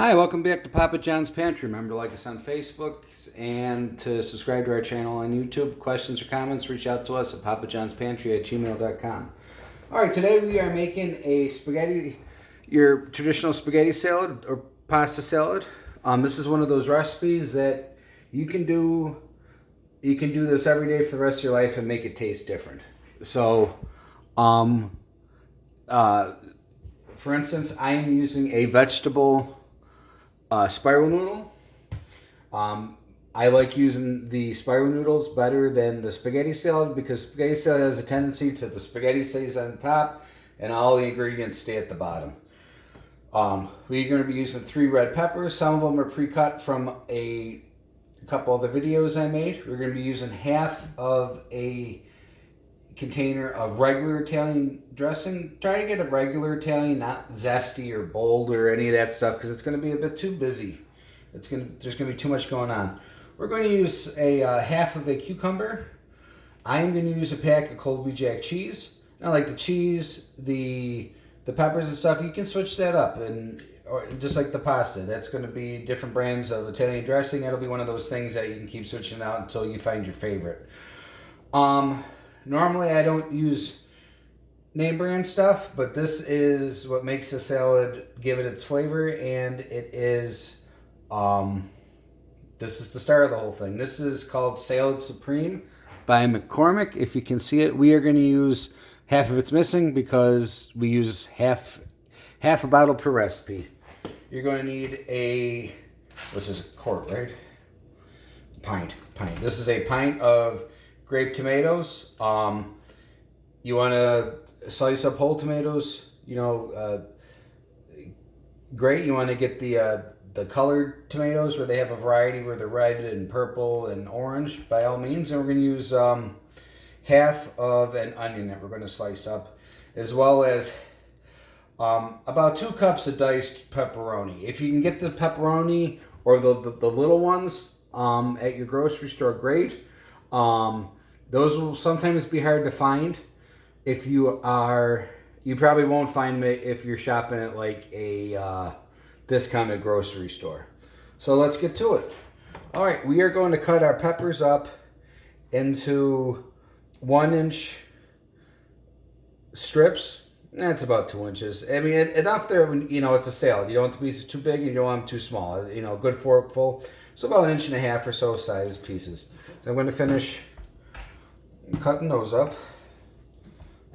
Hi, welcome back to Papa John's Pantry. Remember to like us on Facebook and to subscribe to our channel on YouTube. Questions or comments, reach out to us at papajohnspantry@gmail.com. All right, today we are making a your traditional spaghetti salad or pasta salad. This is one of those recipes that you can do. You can do this every day for the rest of your life and make it taste different. So, for instance, I am using a vegetable spiral noodle. I like using the spiral noodles better than the spaghetti salad because spaghetti salad has a tendency to the spaghetti stays on top and all the ingredients stay at the bottom. We're going to be using 3 red peppers. Some of them are pre-cut from a couple of the videos I made. We're going to be using half of a container of regular Italian dressing. Try to get a regular Italian, not zesty or bold or any of that stuff because it's going to be a bit too busy. There's going to be too much going on. We're going to use a half of a cucumber. I'm going to use a pack of Colby Jack cheese. Now, like the cheese, the peppers and stuff, you can switch that up, and or just like the pasta. That's going to be different brands of Italian dressing. That'll be one of those things that you can keep switching out until you find your favorite. Normally, I don't use name brand stuff, but this is what makes the salad give it its flavor, and it is, this is the star of the whole thing. This is called Salad Supreme by McCormick. If you can see it, we are going to use half of it's missing because we use half a bottle per recipe. You're going to need this is a quart, right? Pint. This is a pint of grape tomatoes. You want to slice up whole tomatoes. Great. You want to get the colored tomatoes where they have a variety where they're red and purple and orange by all means. And we're going to use half of an onion that we're going to slice up, as well as about 2 cups of diced pepperoni. If you can get the pepperoni or the little ones at your grocery store, great. Those will sometimes be hard to find. You probably won't find them if you're shopping at like a discounted grocery store. So let's get to it. All right, we are going to cut our peppers up into 1-inch strips. That's about 2 inches. I mean, enough there when, it's a salad. You don't want the pieces too big and you don't want them too small. Good forkful. So about 1.5 inches or so size pieces. So I'm going to finish cutting those up.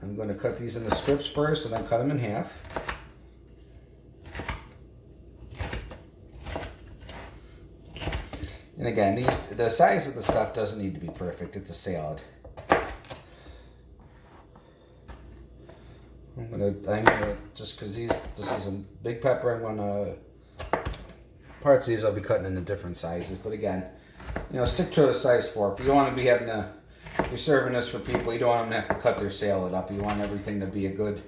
I'm going to cut these into strips first and then cut them in half. And again, the size of the stuff doesn't need to be perfect. It's a salad. I'm gonna just because this is a big pepper, parts of these I'll be cutting into different sizes. But again, stick to a size fork. You don't want to be if you're serving this for people, you don't want them to have to cut their salad up. You want everything to be a good,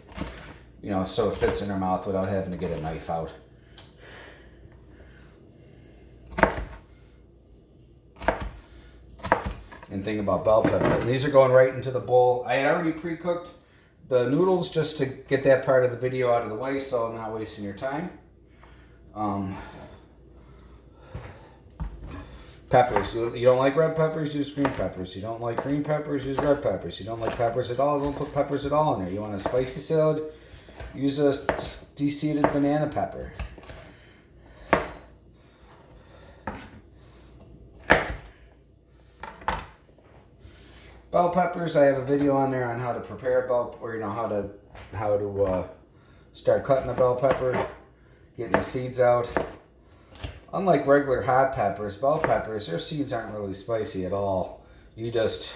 so it fits in their mouth without having to get a knife out. And thing about bell pepper, these are going right into the bowl. I had already pre-cooked the noodles just to get that part of the video out of the way, so I'm not wasting your time. Peppers. You don't like red peppers, use green peppers. You don't like green peppers, use red peppers. You don't like peppers at all, don't put peppers at all in there. You want a spicy salad, use a de-seeded banana pepper. Bell peppers, I have a video on there on how to prepare how to start cutting a bell pepper, getting the seeds out. Unlike regular hot peppers, bell peppers, their seeds aren't really spicy at all. It's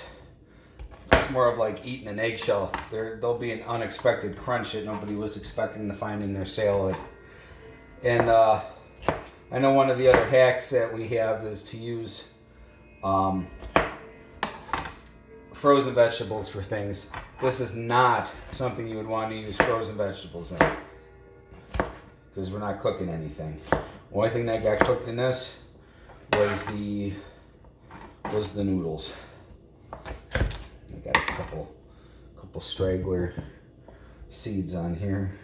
more of like eating an eggshell. There'll be an unexpected crunch that nobody was expecting to find in their salad. And I know one of the other hacks that we have is to use frozen vegetables for things. This is not something you would want to use frozen vegetables in because we're not cooking anything. The only thing that got cooked in this was the noodles. I got a couple straggler seeds on here.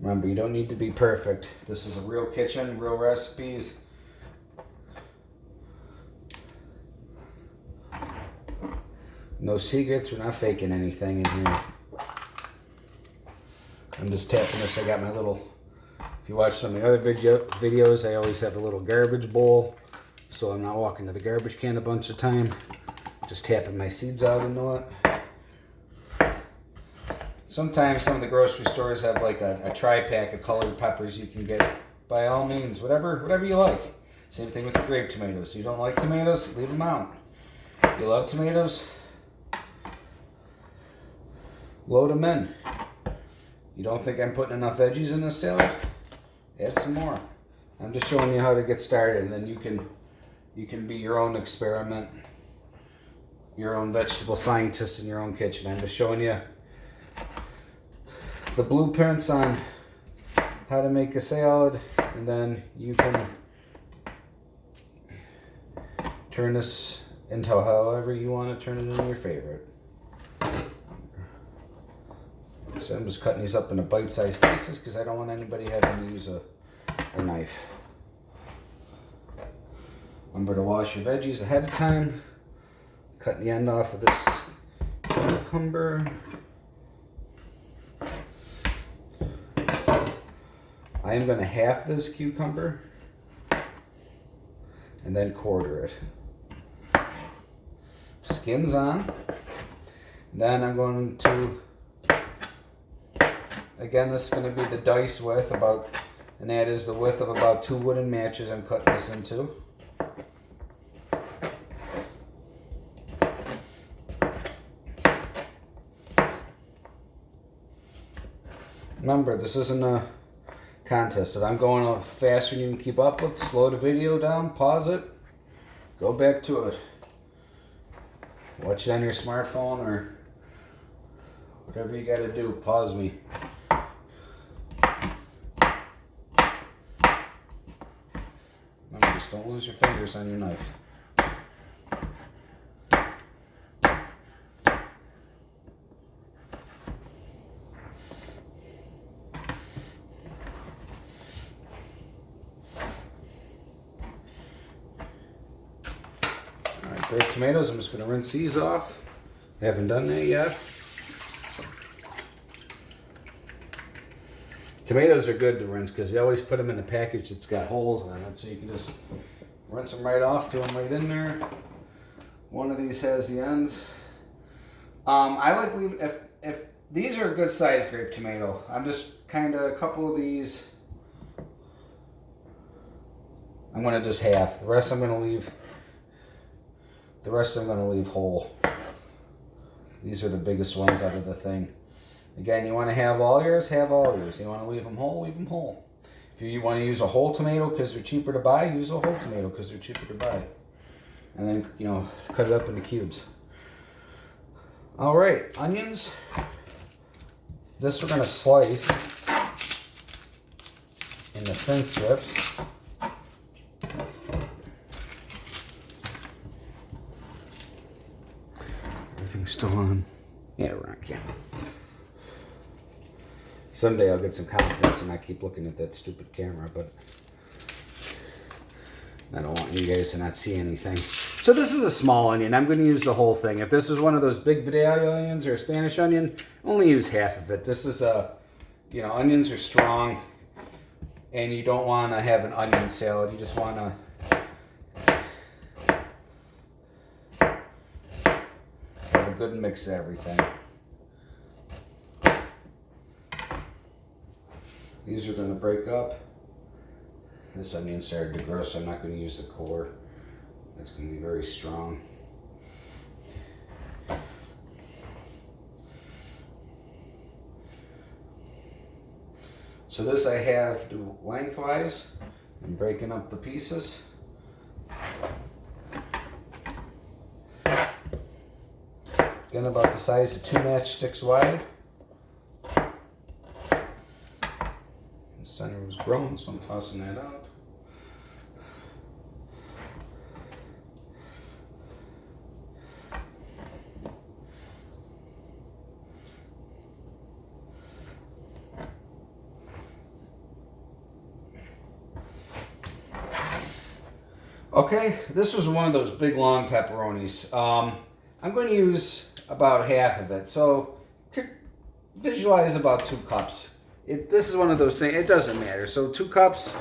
Remember, you don't need to be perfect. This is a real kitchen, real recipes. No secrets, we're not faking anything in here. I'm just tapping this. I got my little, if you watch some of the other videos, I always have a little garbage bowl. So I'm not walking to the garbage can a bunch of time. Just tapping my seeds out into it. Sometimes some of the grocery stores have like a tri-pack of colored peppers you can get. By all means, whatever you like. Same thing with the grape tomatoes. You don't like tomatoes, leave them out. If you love tomatoes, load them in. You don't think I'm putting enough veggies in this salad? Add some more. I'm just showing you how to get started, and then you can be your own experiment, your own vegetable scientist in your own kitchen. I'm just showing you the blueprints on how to make a salad, and then you can turn this into however you want to turn it into your favorite. So I'm just cutting these up into bite-sized pieces because I don't want anybody having to use a knife. Remember to wash your veggies ahead of time. Cutting the end off of this cucumber. I am going to half this cucumber and then quarter it. Skins on. Then I'm going to, again, this is going to be the dice width about, and that is the width of about 2 wooden matches I'm cutting this into. Remember, this isn't a contest. If I'm going faster than you can keep up with, slow the video down, pause it, go back to it. Watch it on your smartphone or whatever you got to do. Pause me. Remember, just don't lose your fingers on your knife. Grape tomatoes, I'm just going to rinse these off. I haven't done that yet. Tomatoes are good to rinse because they always put them in a package that's got holes in it, so you can just rinse them right off, throw them right in there. One of these has the end. I like leave if these are a good sized grape tomato. I'm just kind of a couple of these. I'm going to just half. The rest I'm going to leave. The rest I'm going to leave whole. These are the biggest ones out of the thing. Again, you want to have all yours, have all yours. You want to leave them whole, leave them whole. If you want to use a whole tomato because they're cheaper to buy, use a whole tomato because they're cheaper to buy. And then, cut it up into cubes. All right, onions. This we're going to slice into thin strips. Everything's still on. Yeah, we're on camera. Someday I'll get some confidence and not keep looking at that stupid camera, but I don't want you guys to not see anything. So this is a small onion. I'm going to use the whole thing. If this is one of those big Vidalia onions or a Spanish onion, only use half of it. This is onions are strong, and you don't want to have an onion salad. You just want to have a good mix of everything. These are going to break up. This onion started to grow, so I'm not going to use the core. That's going to be very strong. So this I have do lengthwise and breaking up the pieces. Again, about the size of 2 matchsticks wide. The center was grown, so I'm tossing that out. Okay, this was one of those big long pepperonis. I'm going to use about half of it. So visualize about 2 cups. This is one of those things, it doesn't matter. So 2 cups,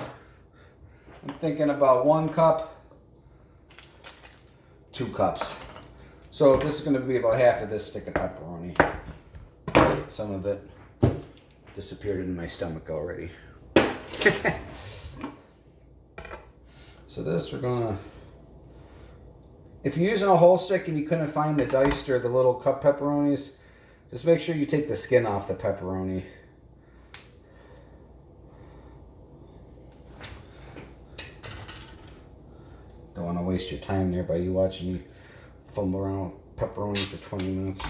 I'm thinking about 1 cup, 2 cups. So this is going to be about half of this stick of pepperoni. Some of it disappeared in my stomach already. So this we're gonna, if you're using a whole stick and you couldn't find the diced or the little cup pepperonis, just make sure you take the skin off the pepperoni. Don't want to waste your time there by you watching me fumble around with pepperoni for 20 minutes.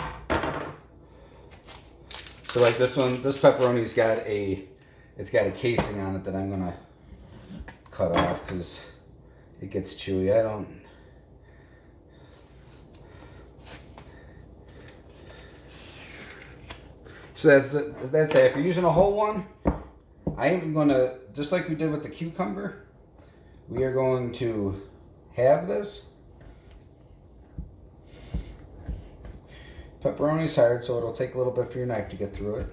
So like this one, this pepperoni's got it's got a casing on it that I'm gonna cut off because it gets chewy. So that's it. If you're using a whole one, I am gonna, just like we did with the cucumber, we are going to halve this. Pepperoni's hard, so it'll take a little bit for your knife to get through it.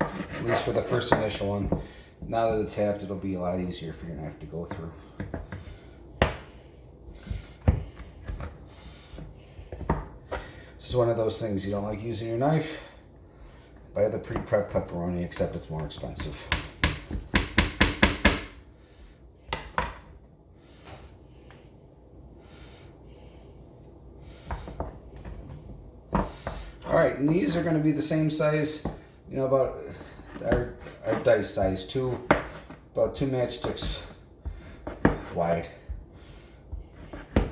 At least for the first initial one. Now that it's halved, it'll be a lot easier for your knife to go through. This is one of those things you don't like using your knife. Buy the pre-prep pepperoni, except it's more expensive. Alright, and these are going to be the same size, about our dice size, about 2 matchsticks wide. Again,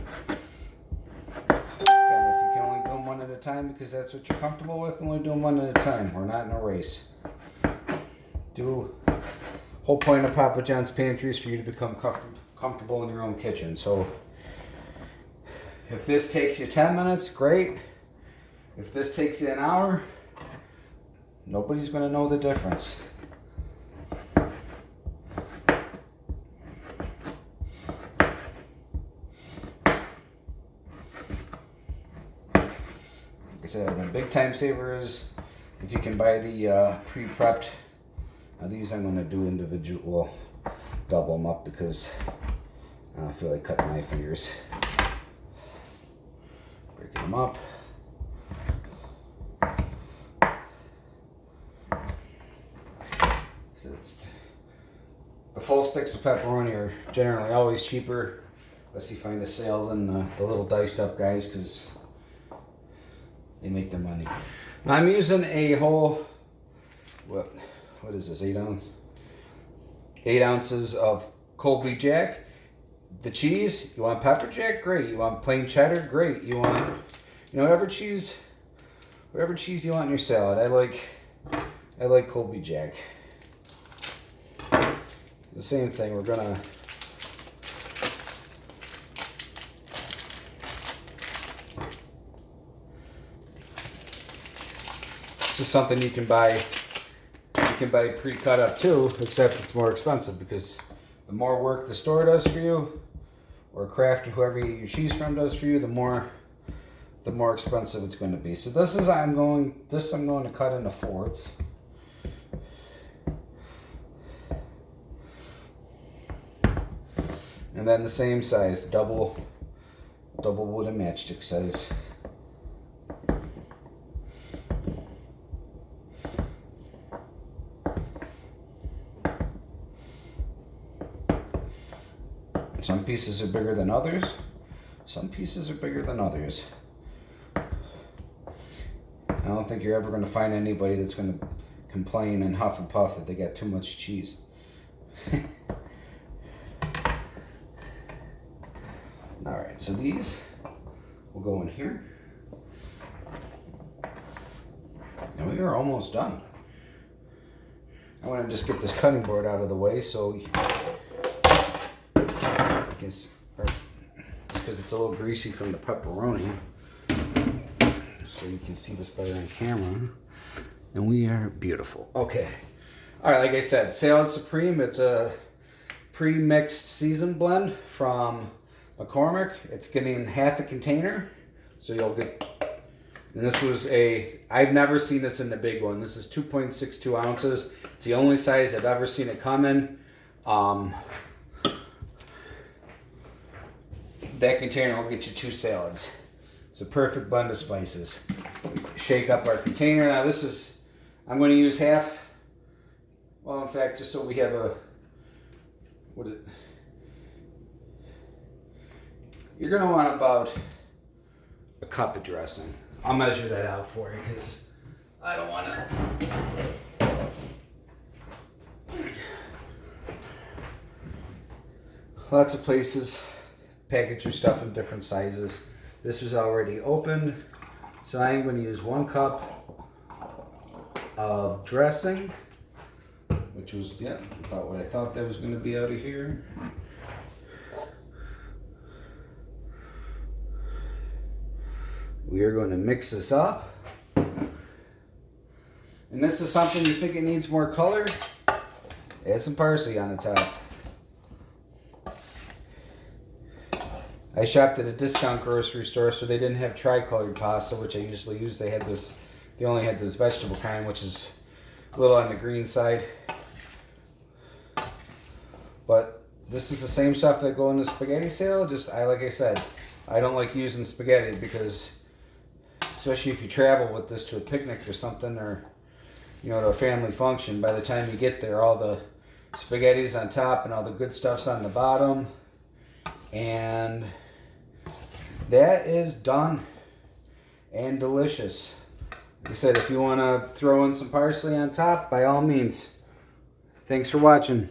if you can only do them one at a time because that's what you're comfortable with, only do them one at a time. We're not in a race. Whole point of Papa John's Pantry is for you to become comfortable in your own kitchen. So if this takes you 10 minutes, great. If this takes you an hour, nobody's going to know the difference. Like I said, a big time saver is if you can buy the pre-prepped. Now these I'm going to do individual, double them up because I don't feel like cutting my fingers. Breaking them up. The full sticks of pepperoni are generally always cheaper, unless you find a sale, than the little diced up guys, because they make their money. Now I'm using a whole, what is this, 8 ounce? 8 ounces of Colby Jack. The cheese, you want pepper jack? Great. You want plain cheddar? Great. You want, whatever cheese you want in your salad. I like Colby Jack. The same thing, we're gonna this is something you can buy pre-cut up too, except it's more expensive because the more work the store does for you, or Kraft or whoever you get your cheese from does for you, the more expensive it's going to be. So I'm going to cut into 4ths. And then the same size, double wooden matchstick size. Some pieces are bigger than others. Some pieces are bigger than others. I don't think you're ever going to find anybody that's going to complain and huff and puff that they got too much cheese. Alright, so these will go in here. And we are almost done. I want to just get this cutting board out of the way so you can see, because it's a little greasy from the pepperoni, so you can see this better on camera. And we are beautiful. Okay. Alright, like I said, Salad Supreme, it's a pre-mixed seasoned blend from McCormick. It's getting half a container, so you'll get. And this was I've never seen this in the big one. This is 2.62 ounces. It's the only size I've ever seen it come in. That container will get you 2 salads. It's a perfect blend of spices. Shake up our container. Now I'm going to use half. Well, in fact, just so we have you're going to want about a cup of dressing. I'll measure that out for you because I don't want to. Lots of places package your stuff in different sizes. This was already opened, so I'm going to use 1 cup of dressing, which was about what I thought that was going to be out of here. We are going to mix this up. And this is something you think it needs more color, add some parsley on the top. I shopped at a discount grocery store, so they didn't have tri-colored pasta, which I usually use. They only had this vegetable kind, which is a little on the green side. But this is the same stuff that go in the spaghetti salad. Like I said, I don't like using spaghetti because, especially if you travel with this to a picnic or something, or to a family function, by the time you get there, all the spaghetti's on top and all the good stuff's on the bottom. And that is done and delicious. Like I said, if you want to throw in some parsley on top, by all means. Thanks for watching.